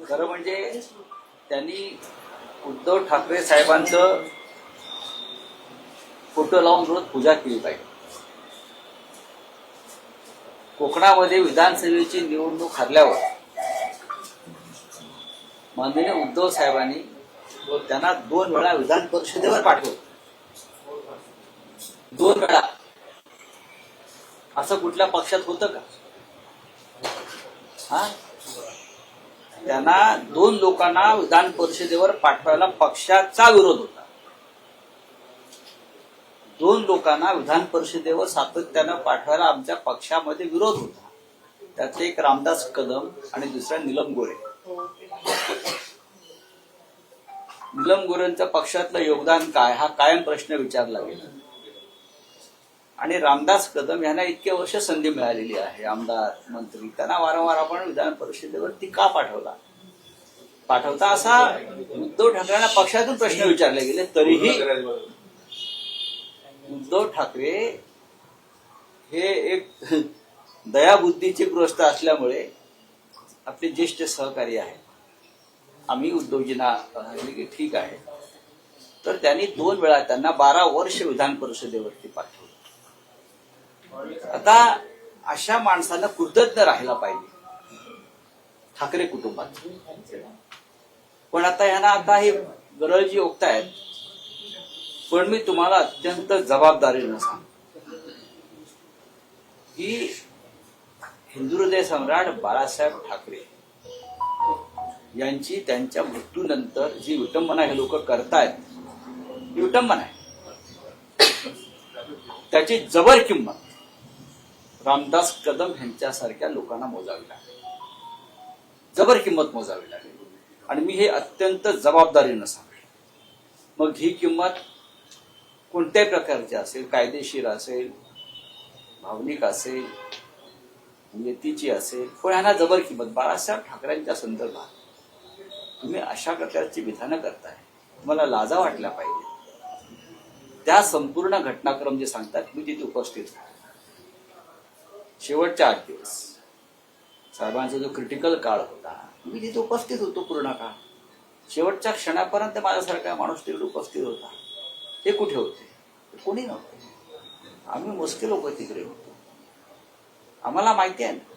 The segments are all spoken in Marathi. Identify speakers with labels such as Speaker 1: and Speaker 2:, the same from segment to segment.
Speaker 1: खरं म्हणजे त्यांनी उद्धव ठाकरे साहेबांचं फोटो लावून रोज पूजा केली पाहिजे. कोकणामध्ये विधानसभेची निवडणूक हरल्यावर माननीय उद्धव साहेबांनी त्यांना 2 वेळा विधान परिषदेवर पाठवलं. 2 वेळा. असं कुठल्या पक्षात होतं का? हा, त्यांना 2 लोकांना विधान परिषदेवर पाठवायला पक्षाचा विरोध होता. 2 लोकांना विधान परिषदेवर सातत्यानं पाठवायला आमच्या पक्षामध्ये विरोध होता. त्यातले एक रामदास कदम आणि दुसरा नीलम गोरे. नीलम गोरेंचं पक्षातलं योगदान काय हा कायम प्रश्न विचारला गेला. आणि रामदास कदम यांना इतके वर्ष संधी मिळालेली आहे, आमदार मंत्री, त्यांना वारंवार आपण विधान परिषदेवरती का पाठवता असा उद्धव ठाकरेंना पक्षातून प्रश्न विचारले गेले. तरीही उद्धव ठाकरे हे एक दयाबुद्धीचे ग्रस्त असल्यामुळे आपले ज्येष्ठ सहकारी आहेत, आम्ही उद्धवजींना की ठीक आहे, तर त्यांनी 2 वेळा त्यांना 12 वर्ष विधान परिषदेवरती पाठवलं. आता अशा माणसांना कृतज्ञ राहायला पाहिजे ठाकरे कुटुंबात. पण आता ह्यांना आता हे गरजी ओकतायत. पण मी तुम्हाला अत्यंत जबाबदारीनं सांगतो की हिंदुहृदय सम्राट बाळासाहेब ठाकरे यांची त्यांच्या मृत्यूनंतर जी विटंबना हे लोक करतायत, ही विटंबना आहे. त्याची जबर किंमत रामदास कदम यांच्यासारख्या लोकांना मोजावी लागेल, जबर किंमत मोजावी लागेल. आणि मी हे अत्यंत जबाबदारीनं सांगेन. मग ही किंमत कोणत्याही प्रकारची असेल, कायदेशीर असेल, भावनिक असेल, नियतीची असेल, पण ह्यांना जबर किंमत. बाळासाहेब ठाकरेंच्या संदर्भात तुम्ही अशा प्रकारची विधानं करताय, तुम्हाला लाजा वाटल्या पाहिजे. त्या संपूर्ण घटनाक्रम जे सांगतात, मी तिथे उपस्थित होतो. शेवटच्या 8 दिवस साहेबांचा जो क्रिटिकल काळ होता, मी तिथे उपस्थित होतो पूर्ण काळ. शेवटच्या क्षणापर्यंत माझ्यासारखा माणूस तिकडे उपस्थित होता. ते कुठे होते? कोणी नव्हते. आम्ही मोजके लोक तिकडे होतो. आम्हाला माहिती आहे ना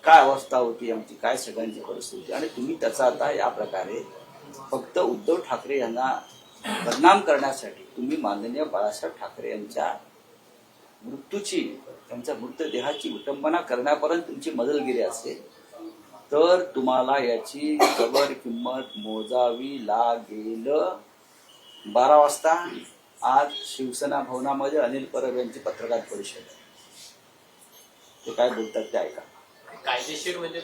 Speaker 1: काय अवस्था होती आमची, काय सगळ्यांची परिस्थिती. आणि तुम्ही त्याचा आता या प्रकारे फक्त उद्धव ठाकरे यांना बदनाम करण्यासाठी तुम्ही माननीय बाळासाहेब ठाकरे यांच्या मृत्यूची, त्यांच्या मृतदेहाची विटंबना करण्यापर्यंत तुमची मजलगिरी असेल, तर तुम्हाला याची जबर किंमत मोजावी लागेल. 12 वाजता आज शिवसेना भवनामध्ये अनिल परब यांची पत्रकार परिषद आहे. ते काय बोलतात ते ऐका.
Speaker 2: कायदेशीर म्हणजे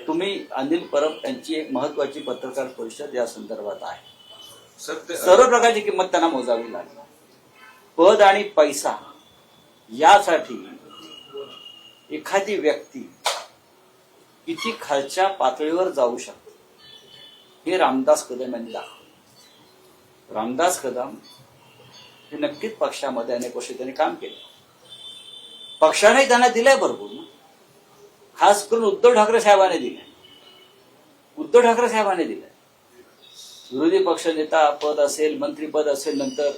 Speaker 1: तुम्ही अनिल परब यांची एक महत्वाची पत्रकार परिषद या संदर्भात आहे. सर्व प्रकारची किंमत त्यांना मोजावी लागेल. पद आणि पैसा यासाठी एखादी व्यक्ती किती खालच्या पातळीवर जाऊ शकते हे रामदास कदम यांनी दाखवलं. रामदास कदम हे नक्कीच पक्षामध्ये अनेक वर्ष त्यांनी काम केलं. पक्षाने त्यांना दिलंय भरपूर, खास करून उद्धव ठाकरे साहेबांनी दिलंय. उद्धव ठाकरे साहेबांनी दिलंय. विरोधी पक्षनेता पद असेल, मंत्रीपद असेल, नंतर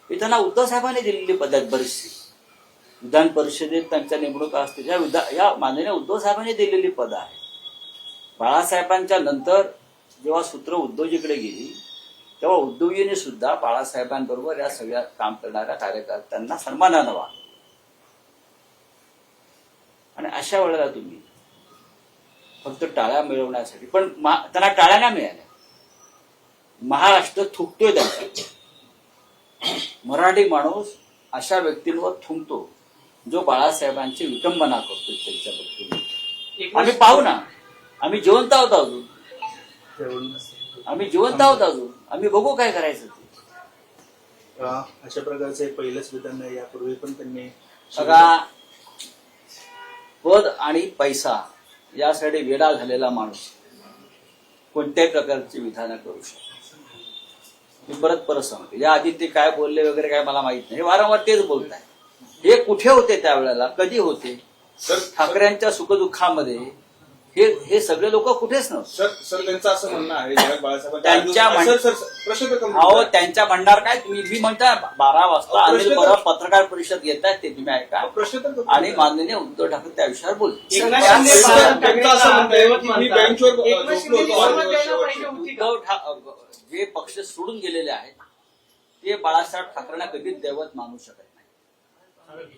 Speaker 1: हे त्यांना उद्धव साहेबांनी दिलेली पद आहेत बरीचशी. विधान परिषदेत त्यांच्या नेमणुका असतील, या माननीय उद्धव साहेबांनी दिलेली पद आहे. बाळासाहेबांच्या नंतर जेव्हा सूत्र उद्धवजीकडे गेली, तेव्हा उद्धवजींनी सुद्धा बाळासाहेबांबरोबर या सगळ्या काम करणाऱ्या कार्यकर्त्यांना सन्मानानं वागलं. आणि अशा वेळेला तुम्ही फक्त टाळ्या मिळवण्यासाठी, पण त्यांना टाळ्या नाही मिळाल्या. महाराष्ट्र थुकतोय त्यांच्या. मराठी माणूस अशा व्यक्तींवर थुंकतो जो बाळासाहेबांची विटंबना करतो त्यांच्याबद्दल. आम्ही पाहू ना, आम्ही जिवंत आहोत अजून, आम्ही जिवंत आहोत अजून, आम्ही बघू काय करायचं ते.
Speaker 3: अशा प्रकारचं एक पहिलंच विधान यापूर्वी पण त्यांनी
Speaker 1: बघा, पद आणि पैसा यासाठी वेडा झालेला माणूस कोणत्याही प्रकारची विधानं करू शकतो. मी परत सांगतो, या आधी ते काय बोलले वगैरे काय मला माहित नाही, वारंवार तेच बोलत आहे. हे कुठे होते त्यावेळेला, कधी होते? ठाकरेंच्या सुखदुःखामध्ये हे सगळे लोक कुठेच नव्हते.
Speaker 3: सर त्यांचं असं म्हणणं आहे जयंत बाळासाहेब
Speaker 1: त्यांच्या म्हणणार काय मी म्हणता 12 वाजता अनिल परब पत्रकार परिषद घेत आहेत, ते तुम्ही ऐका. आणि माननीय उद्धव ठाकरे त्या विषयावर बोलले. जे पक्ष सोडून गेलेले आहेत ते बाळासाहेब ठाकरेंना कधीच दैवत मानू शकत नाही.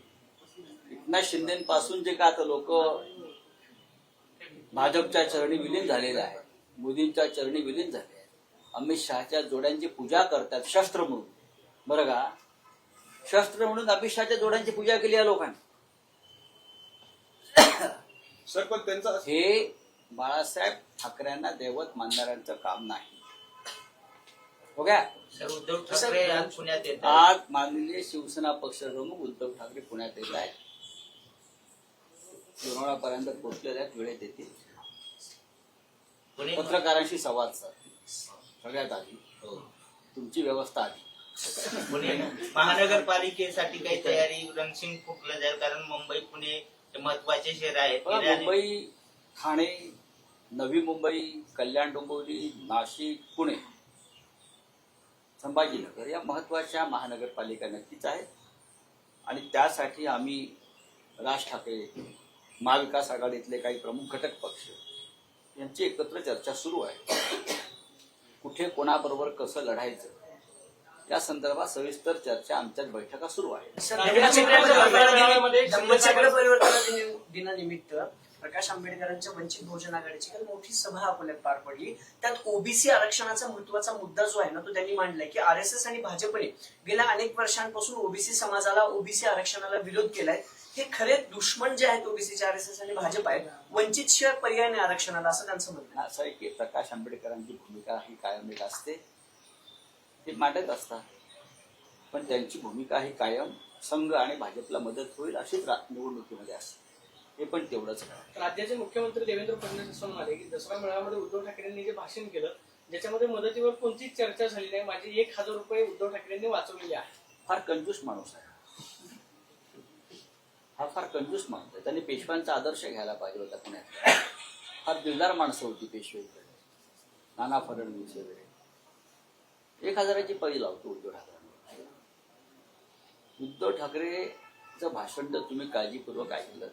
Speaker 1: एकनाथ शिंदेपासून जे का आता लोक भाजपच्या चरणी विलीन झालेले आहेत, मोदींच्या चरणी विलीन झाले आहेत, अमित शहाच्या जोड्यांची पूजा करतात शस्त्र म्हणून. बरं का, शस्त्र म्हणून अमित शहाच्या जोड्यांची पूजा केली या लोकांनी.
Speaker 3: सर पण त्यांचं
Speaker 1: हे बाळासाहेब ठाकरेंना दैवत मानणाऱ्यांचं काम नाही. हो क्या?
Speaker 2: उद्धव ठाकरे आज पुण्यात येत
Speaker 1: आज माननीय शिवसेना पक्षप्रमुख उद्धव ठाकरे पुण्यात येत आहेत. लोणावळ्यापर्यंत पोहोचलेले आहेत, वेळेत येतील. पत्रकारांशी संवाद साधतील. सगळ्यात आधी तुमची व्यवस्था आधी.
Speaker 2: पुणे महानगरपालिकेसाठी काही तयारी रणशिंग फुकलं जाईल, कारण मुंबई पुणे महत्वाचे शहर आहेत.
Speaker 1: मुंबई, ठाणे, नवी मुंबई, कल्याण डोंबिवली, नाशिक, पुणे, संभाजीनगर या महत्वाच्या महानगरपालिका नक्कीच आहेत. आणि त्यासाठी आम्ही राज ठाकरे, महाविकास आघाडीतले काही प्रमुख घटक पक्ष यांची एकत्र चर्चा सुरू आहे. कुठे कोणाबरोबर कसं लढायचं या संदर्भात सविस्तर चर्चा आमच्यात बैठका सुरू आहे.
Speaker 4: धम्मचक्र परिवर्तन दिनानिमित्त प्रकाश आंबेडकरांच्या वंचित बहुजन आघाडीची काल मोठी सभा अकोल्यात पार पडली. त्यात ओबीसी आरक्षणाचा महत्वाचा मुद्दा जो आहे ना तो त्यांनी मांडलाय की आरएसएस आणि भाजपने गेल्या अनेक वर्षांपासून ओबीसी समाजाला, ओबीसी आरक्षणाला विरोध केलाय. हे खरे दुश्मन जे आहेत ओबीसीचे आरएसएस आणि भाजप आहेत, वंचित शिवाय पर्याय नाही आरक्षणाला, असं त्यांचं म्हणणं आहे.
Speaker 1: असं आहे की प्रकाश आंबेडकरांची भूमिका ही कायम एक असते, ते मांडत असतात. पण त्यांची भूमिका ही कायम संघ आणि भाजपला मदत होईल अशीच निवडणुकीमध्ये असते. हे पण तेवढंच.
Speaker 5: राज्याचे मुख्यमंत्री देवेंद्र फडणवीस असं म्हणाले की दसरा मेळाव्यामध्ये उद्धव ठाकरेंनी जे भाषण केलं ज्याच्यामध्ये मदतीवर कोणतीच चर्चा झाली नाही, माझे 1,000 रुपये उद्धव ठाकरेंनी वाचवलेले आहेत.
Speaker 1: फार कंजूस माणूस आहे हा, फार कंजूस माणूस आहे. त्यांनी पेशव्यांचा आदर्श घ्यायला पाहिजे होता. पुण्यात फार दिलदार माणसं होती पेशवेकडे, नाना फडणवीस वगैरे. 1,000ची पळी लावतो उद्धव ठाकरे. उद्धव ठाकरेचं भाषण जर तुम्ही काळजीपूर्वक ऐकलं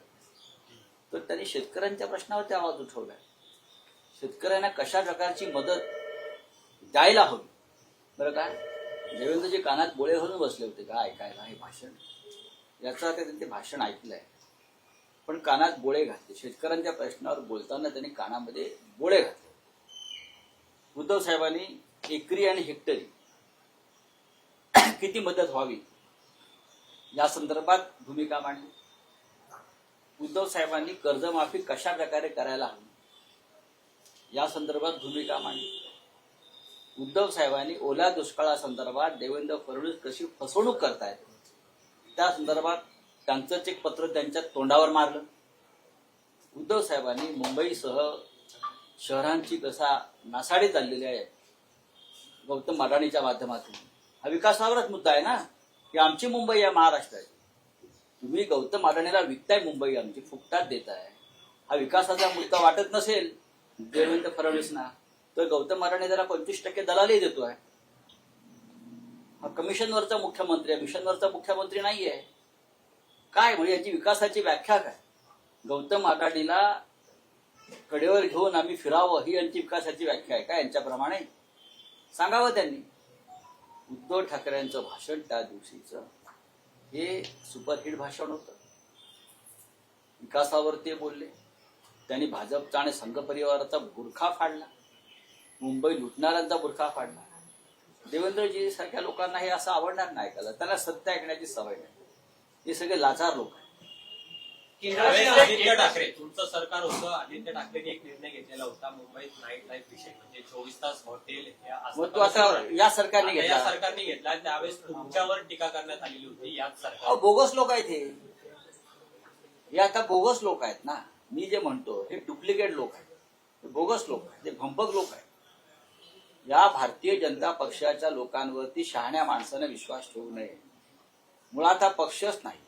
Speaker 1: तर त्यांनी शेतकऱ्यांच्या प्रश्नावरती आवाज उठवलाय. शेतकऱ्यांना कशा प्रकारची मदत द्यायला हवी. बरं काय, देवेंद्रजी कानात बोळे घालून बसले होते का ऐकायला हे भाषण? याचा अर्थ त्यांचे भाषण ऐकलंय पण कानात बोळे घातले. शेतकऱ्यांच्या प्रश्नावर बोलताना त्यांनी कानामध्ये बोळे घातले. उद्धव साहेबांनी एकरी आणि हेक्टरी किती मदत व्हावी या संदर्भात भूमिका मांडली. उद्धव साहेबांनी कर्जमाफी कशा प्रकारे करायला हवी या संदर्भात भूमिका मांडली. उद्धव साहेबांनी ओल्या दुष्काळासंदर्भात देवेंद्र फडणवीस कशी फसवणूक करतायत त्या संदर्भात त्यांचंच एक पत्र त्यांच्या तोंडावर मारलं. उद्धव साहेबांनी मुंबईसह शहरांची कसा नासाडी चाललेली आहे गौतम अडाणीच्या माध्यमातून. हा विकासावरच मुद्दा आहे ना की आमची मुंबई आहे महाराष्ट्राची. तुम्ही गौतम अडाणीला विकताय मुंबई, आमची फुकटात देताय. हा विकासाचा मुद्दा वाटत नसेल देवेंद्र फडणवीसना तर गौतम अडाणी जरा 25% दलाली देतोय. हा कमिशनवरचा मुख्यमंत्री आहे, मिशनवरचा मुख्यमंत्री नाहीये. काय म्हणजे याची विकासाची व्याख्या काय? गौतम अडाणीला कडेवर घेऊन आम्ही फिरावं ही यांची विकासाची व्याख्या आहे का? यांच्याप्रमाणे सांगावं त्यांनी. उद्धव ठाकरेंचं भाषण त्या दिवशीचं हे सुपरहिट भाषण होतं. विकासावर ते बोलले. त्यांनी भाजपचा आणि संघ परिवाराचा बुरखा फाडला, मुंबई लुटणाऱ्यांचा बुरखा फाडला. देवेंद्रजी सारख्या लोकांना हे असं आवडणार नाही ऐकायला. त्यांना सत्य ऐकण्याची सवय नाही. हे सगळे लाचार लोक आहेत.
Speaker 6: आदित्य ठाकरे तुमचं सरकार होतं, आदित्य ठाकरेंनी एक निर्णय घेतलेला होता मुंबईत नाईट लाईफ विषय म्हणजे 24 तास हॉटेल
Speaker 1: मग तो आता या सरकारने
Speaker 6: घेतला. त्यावेळेस तुमच्यावर टीका करण्यात आलेली होती. याच सरकार
Speaker 1: बोगस लोक आहेत हे आता बोगस लोक आहेत ना. मी जे म्हणतो हे डुप्लिकेट लोक आहेत, बोगस लोक आहेत, ते भंपक लोक आहेत. या भारतीय जनता पक्षाच्या लोकांवरती शहाण्या माणसाने विश्वास ठेवू नये. मुळात हा पक्षच नाही,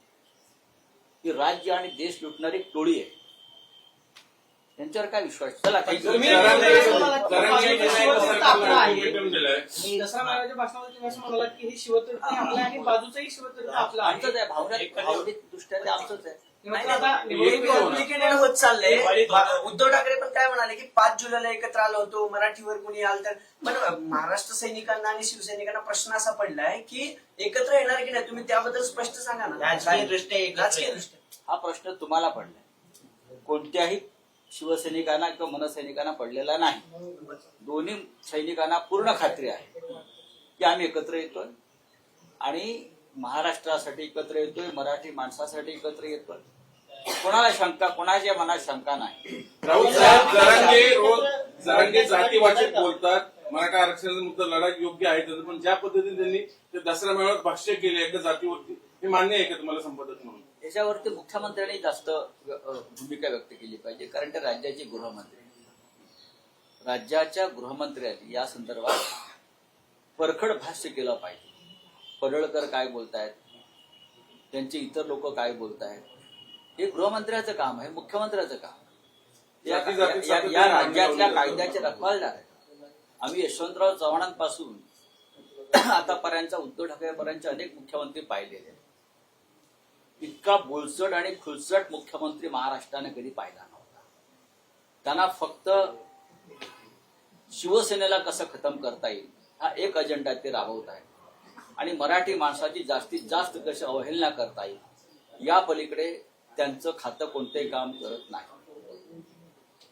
Speaker 1: ही राज्य आणि देश लुटणारी टोळी आहे. त्यांच्यावर काय विश्वास? चला काही
Speaker 5: तुम्ही दसरा मेळाव्याच्या भाषणामध्ये तुम्ही असं म्हणालात की हे शिवतीर्थ आपलं आहे आणि बाजूचंही शिवतीर्थ आपलं
Speaker 1: आमचंच
Speaker 5: आहे.
Speaker 1: आहे, भावनिक दृष्ट्या ते आमचंच आहे.
Speaker 4: नाही, आता निवडणूक कॉम्प्लिकेटेड होत चाललंय. उद्धव ठाकरे पण काय म्हणाले की 5 जुलैला एकत्र आलो होतो, मराठीवर कोणी आलं तर. पण महाराष्ट्र सैनिकांना आणि शिवसैनिकांना प्रश्न असा पडलाय की एकत्र येणार की नाही, तुम्ही त्याबद्दल स्पष्ट सांगा ना.
Speaker 2: राजकीय दृष्ट्या
Speaker 4: राजकीय दृष्ट्या
Speaker 1: हा प्रश्न तुम्हाला पडलाय, कोणत्याही शिवसैनिकांना किंवा मनसैनिकांना पडलेला नाही. दोन्ही सैनिकांना पूर्ण खात्री आहे की आम्ही एकत्र येतोय आणि महाराष्ट्रासाठी एकत्र येतोय, मराठी माणसासाठी एकत्र येतोय. कोणाला शंका, कोणाच्या मनात शंका नाही.
Speaker 7: राऊत साहेब, जरांगे जातीवाचक बोलतात, मराठा आरक्षणाचा मुद्दा लढा योग्य आहे त्याचं, पण ज्या पद्धतीने त्यांनी ते दसरा मेळाव्यात भाष्य केले एका जातीवरती, हे मान्य आहे का तुम्हाला संपादक म्हणून?
Speaker 1: याच्यावरती मुख्यमंत्र्यांनी जास्त भूमिका व्यक्त केली पाहिजे, कारण ते राज्याचे गृहमंत्री. राज्याच्या गृहमंत्र्यांनी या संदर्भात परखड भाष्य केलं पाहिजे. पडळकर काय बोलतायत, त्यांचे इतर लोक काय बोलतायत, हे गृहमंत्र्याचं काम आहे, मुख्यमंत्र्याचं काम. या राज्यातल्या कायद्याचे रखवालदार आहेत. आम्ही यशवंतराव चव्हाणांपासून आतापर्यंत उद्धव ठाकरेपर्यंत अनेक मुख्यमंत्री पाहिलेले आहेत. इतका बोलचट आणि खुलचट मुख्यमंत्री महाराष्ट्राने कधी पाहिला नव्हता. त्यांना फक्त शिवसेनेला कसं खतम करता येईल हा एक अजेंडा ते राबवत आहेत आणि मराठी माणसाची जास्तीत जास्त कशी अवहेलना करता येईल या पलीकडे त्यांचं खातं कोणतेही काम करत नाही.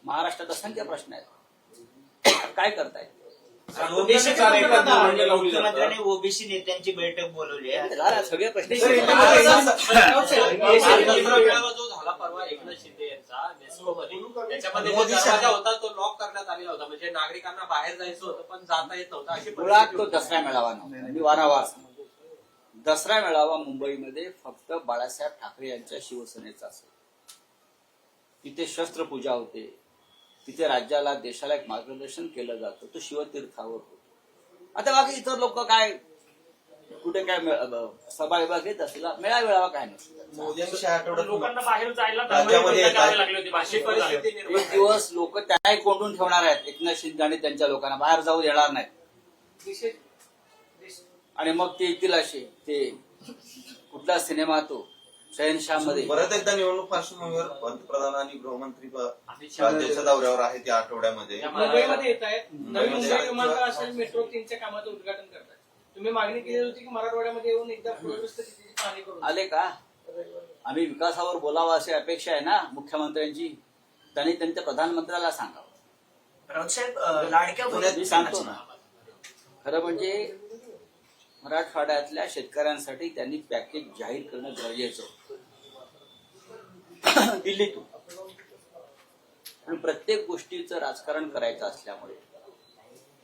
Speaker 1: महाराष्ट्रात असंख्य प्रश्न आहेत, काय करतायत?
Speaker 2: मुख्यमंत्र्यांनी ओबीसी नेत्यांची बैठक बोलवली आहे.
Speaker 1: सगळे प्रश्न
Speaker 6: जो झाला परवा एकनाथ शिंदे यांचा नेस्कोमध्ये, त्याच्यामध्ये जो दरवाजा होता तो लॉक करण्यात आलेला होता, म्हणजे नागरिकांना बाहेर जायचं होतं पण जाता येत नव्हतं अशी
Speaker 1: मुळात तो दसरा मेळावा नव्हता. मी वारंवार सांगतो, दसरा मेळावा मुंबईमध्ये फक्त बाळासाहेब ठाकरे यांच्या शिवसेनेचा असेल. तिथे शस्त्रपूजा होते, तिथे राज्याला देशाला एक मार्गदर्शन केलं जातं, तो शिवतीर्थावर होतो. आता बाकी इतर लोक काय कुठे काय सभा विभाग घेत असतील, मेळावा काय नसतो.
Speaker 8: लोकांना बाहेर जायला लागले होते.
Speaker 1: एक दिवस लोक त्याही कोंडून ठेवणार आहेत, एकनाथ शिंदे आणि त्यांच्या लोकांना बाहेर जाऊ देणार नाहीत. आणि मग ते येतील असे, ते कुठला सिनेमा तो शहनशाह मध्ये.
Speaker 9: परत एकदा निवडणूक पार्श्वभूमीवर पंतप्रधान आणि गृहमंत्री राज्याच्या दौऱ्यावर आहेत या आठवड्यामध्ये.
Speaker 5: मुंबईमध्ये येत आहेत. नवीन मुंबई विमानतळ असेल, मेट्रो 3च्या कामाचं उद्घाटन करतात. तुम्ही मागणी केली होती की मराठवाड्यामध्ये येऊन एकदा पूरग्रस्त स्थितीची पाहणी करून
Speaker 1: आले का? आम्ही विकासावर बोलावं अशी अपेक्षा आहे ना मुख्यमंत्र्यांची, त्यांनी त्यांच्या प्रधानमंत्र्याला सांगावं.
Speaker 4: राऊत साहेब, लाडक्या
Speaker 1: मी सांगतो ना, खरं म्हणजे मराठवाड्यातल्या शेतकऱ्यांसाठी त्यांनी पॅकेज जाहीर करणं गरजेचं होतं दिल्लीतून. पण प्रत्येक गोष्टीचं राजकारण करायचं असल्यामुळे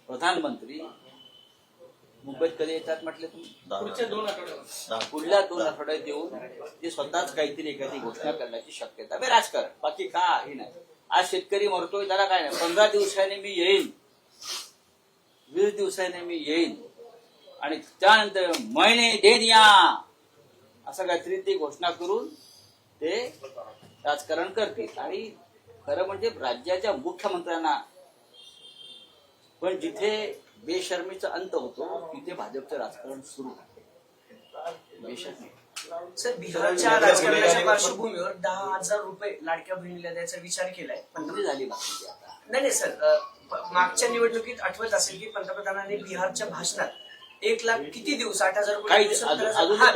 Speaker 1: प्रधानमंत्री मुंबईत कधी येतात म्हटले तुम्ही?
Speaker 5: पुढच्या 2 आठवड्यावर.
Speaker 1: पुढल्या 2 आठवड्यात येऊन ते स्वतःच काहीतरी एखादी घोषणा करण्याची शक्यता. राजकारण बाकी काही नाही. आज शेतकरी मरतोय त्याला काय नाही, 15 दिवसांनी मी येईन, 20 दिवसांनी मी येईन आणि त्यानंतर महिने दे दिया असं काहीतरी ती घोषणा करून ते राजकारण करतील. आणि खरं म्हणजे राज्याच्या मुख्यमंत्र्यांना पण जिथे बेशर्मीचा अंत होतो तिथे भाजपचं राजकारण सुरू होतं. बेशर्मी.
Speaker 4: सर, बिहारच्या राजकारणाच्या पार्श्वभूमीवर 10,000 रुपये लाडक्या बहिणीला द्यायचा विचार केलाय.
Speaker 1: पण झाली बाकी आता
Speaker 4: नाही सर, मागच्या निवडणुकीत आठवत असेल की पंतप्रधानांनी बिहारच्या भाषणात 1 लाख किती दिवस 8,000 रुपये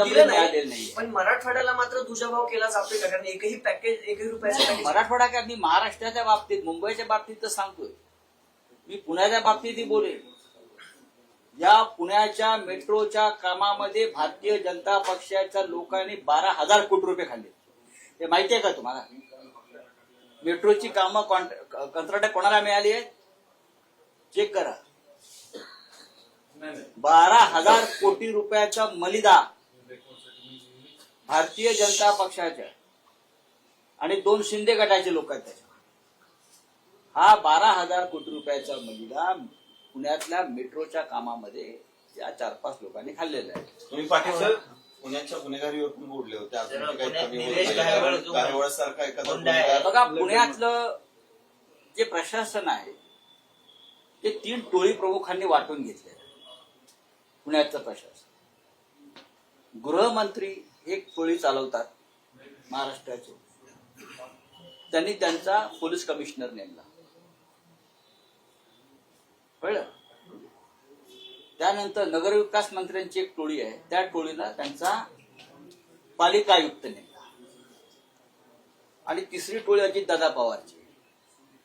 Speaker 4: दिलं नाही, पण मराठवाड्याला मात्र दुजाभाव केला जातोय का? कारण एकही पॅकेज, एकही रुपयाचं
Speaker 1: मराठवाडा काय, मी महाराष्ट्राच्या बाबतीत, मुंबईच्या बाबतीत तर सांगतोय, मी पुण्याच्या बाबतीतही बोलेन. या पुण्याच्या मेट्रोच्या कामामध्ये भारतीय जनता पक्षाच्या लोकांनी 12,000 कोटी रुपये खाल्ले. हे माहिती आहे का तुम्हाला? मेट्रोची कामं कंत्राट कोणाला मिळाली आहेत? चेक करा. 12,000 कोटी रुपयाचा मलिदा भारतीय जनता पक्षाच्या आणि 2 शिंदे गटाचे लोक आहेत त्याच्या. हा 12,000 कोटी रुपयाचा मलिदा पुण्यातल्या मेट्रोच्या कामामध्ये या 4-5 लोकांनी खाल्लेला आहे.
Speaker 9: तुम्ही पाठीवर पुण्याच्या गुन्हेगारीवर पण बोलले होते. अजून काही कमी होत नाही.
Speaker 1: बघा, पुण्यातलं जे प्रशासन आहे ते 3 टोळी प्रमुखांनी वाटून घेतले. पुण्याचं प्रशासन, गृहमंत्री एक टोळी चालवतात महाराष्ट्राचे, त्यांनी त्यांचा पोलीस कमिशनर नेमला, कळलं. त्यानंतर नगरविकास मंत्र्यांची एक टोळी आहे, त्या टोळीला त्यांचा पालिका आयुक्त नेमला. आणि तिसरी टोळी अजितदादा पवारची,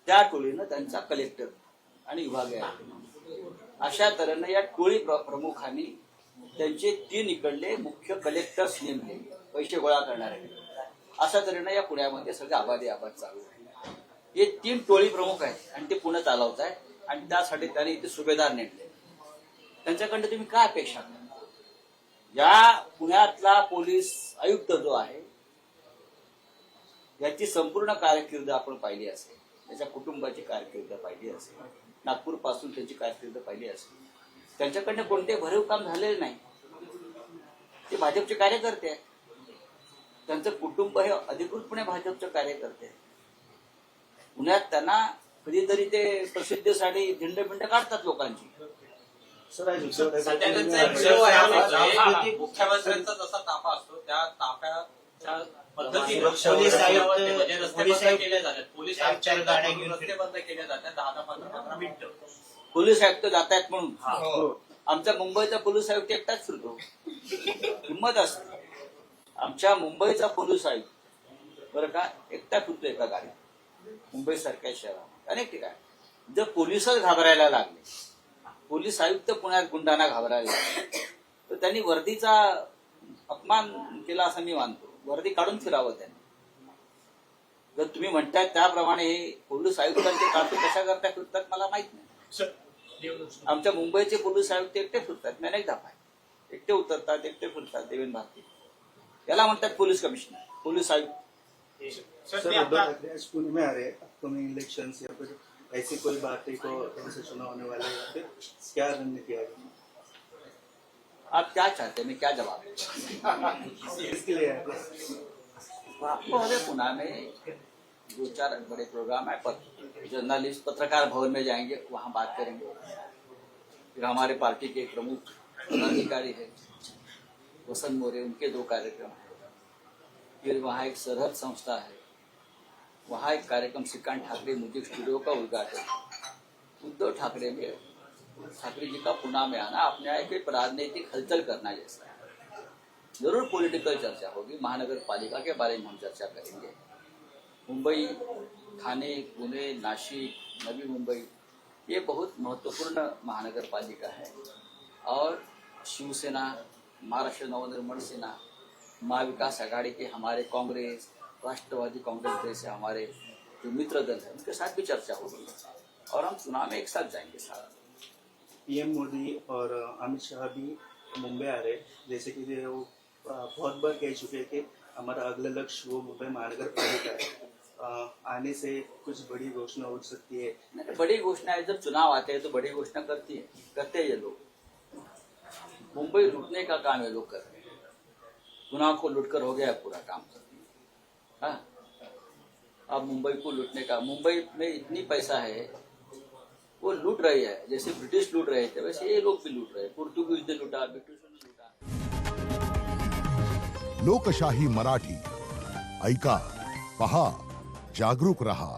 Speaker 1: त्या टोळीनं त्यांचा कलेक्टर आणि विभागीय आयुक्त. अशा तऱ्हेनं या टोळी प्रमुखांनी त्यांचे 3 इकडले मुख्य कलेक्टर्स नेमले, पैसे गोळा करणारे. अशा तऱ्हेनं या पुण्यामध्ये सगळे आबादी आबाद चालू आहे. हे 3 टोळी प्रमुख आहेत आणि ते पुणे चालवत आहेत. आणि त्यासाठी त्यांनी इथे सुभेदार नेमले. त्यांच्याकडनं तुम्ही काय अपेक्षा करा? या पुण्यातला पोलीस आयुक्त जो आहे याची संपूर्ण कारकीर्द आपण पाहिली असेल, त्याच्या कुटुंबाची कारकीर्द पाहिली असेल, नागपूर पासून त्यांची कारकीर्द पाहिली असेल, त्यांच्याकडनं कोणते भरीव काम झालेले नाही. ते भाजपचे कार्यकर्ते आहेत. त्यांचं कुटुंब हे अधिकृतपणे भाजपचे कार्यकर्ते आहेत. पुण्यात त्यांना कधीतरी ते प्रसिद्धीसाठी झेंडबिंड काढतात लोकांची.
Speaker 6: सध्याचा एक शो आहे, मुख्यमंत्र्यांचा जसा ताफा असतो त्या ताफ्याच्या पद्धतीने
Speaker 2: पोलीस आयुक्त
Speaker 6: म्हणजे रस्ते बंद केले जातात, पोलीस आयुक्त
Speaker 2: चार गाड्या घेऊन
Speaker 6: रस्ते बंद केले जातात 10-15 मिनिटं.
Speaker 1: पोलीस आयुक्त जात आहेत म्हणून आमच्या मुंबईचा पोलीस आयुक्त एकटाच फिरतो. हिंमत असते. आमच्या मुंबईचा पोलीस आयुक्त बरं का एकटा फिरतो एका गाडीत. मुंबई सारख्या शहरात अनेक ठिकाणी जर पोलिसच घाबरायला लागले, पोलीस आयुक्त पुण्यात गुंडांना घाबरायला लागले, तर त्यांनी वर्दीचा अपमान केला असं मी मानतो. वर्दी काढून फिरावं त्यांनी. जर तुम्ही म्हणताय त्याप्रमाणे हे पोलीस आयुक्तांचे कारते कशा करता फिरतात मला माहित नाही. आमच्या मुंबईचे पोलीस आयुक्त एकटे फिरतात. मी अनेकदा पाहिजे. एकटे उतरतात, एकटे फिरतात. देवेंद्र भारती याला म्हणतात पोलीस कमिशनर, पोलीस आयुक्त.
Speaker 10: सर उद्धव ठाकरे आज पुणे में आ रहे हैं, अपकमिंग इलेक्शंस या फिर ऐसी कोई बातें को ऐसे चुनाव होने वाले हैं, फिर क्या रणनीति है?
Speaker 1: आप क्या चाहते हैं, मैं क्या जवाब दूं?
Speaker 10: इसके लिए
Speaker 1: आपको हमें पुणे में 2-4 बड़े प्रोग्राम है. जर्नलिस्ट पत्रकार भवन में जाएंगे, वहां बात करेंगे. फिर हमारे पार्टी के प्रमुख पदाधिकारी है वसंत मोरे, उनके 2 कार्यक्रम है. फिर वहाँ एक सरहद संस्था है, वहाँ एक कार्यक्रम श्रीकांत ठाकरे म्यूजिक स्टूडियो का उद्घाटन. उद्धव ठाकरे जी का पुणे में आना अपने आप एक राजनीतिक हलचल करना जैसा है. जरूर पॉलिटिकल चर्चा होगी. महानगर पालिका के बारे में हम चर्चा करेंगे. मुंबई, ठाणे, पुणे, नासिक, नवी मुंबई ये बहुत महत्वपूर्ण महानगर पालिका है. और शिवसेना, महाराष्ट्र नवनिर्माण सेना, महाविकास आघाड़ी के हमारे कांग्रेस, राष्ट्रवादी कांग्रेस जैसे हमारे जो मित्र दल है उनके साथ भी चर्चा होगी और हम चुनाव में एक साथ जाएंगे सारा.
Speaker 10: पीएम मोदी और अमित शाह भी मुंबई आ रहे हैं, जैसे कि वो बहुत बार कह चुके हैं कि हमारा अगला लक्ष्य वो मुंबई महानगर पालिका है. आने से कुछ बड़ी घोषणा हो सकती है.
Speaker 1: बड़ी घोषणा है, जब चुनाव आते हैं तो बड़ी घोषणा करते हैं ये लोग. मुंबई लूटने का काम ये लोग कर रहे हैं. चुनाव को लूटकर हो गया पूरा काम. हाँ, अब मुंबई को लूटने का, मुंबई में इतनी पैसा है वो लूट रही है. जैसे ब्रिटिश लूट रहे थे वैसे ये लोग भी लूट रहे हैं. पोर्तुगीज ने लूटा, ब्रिटिशों ने लूटा.
Speaker 11: लोकशाही मराठी ऐका, पहा, जागरूक रहा.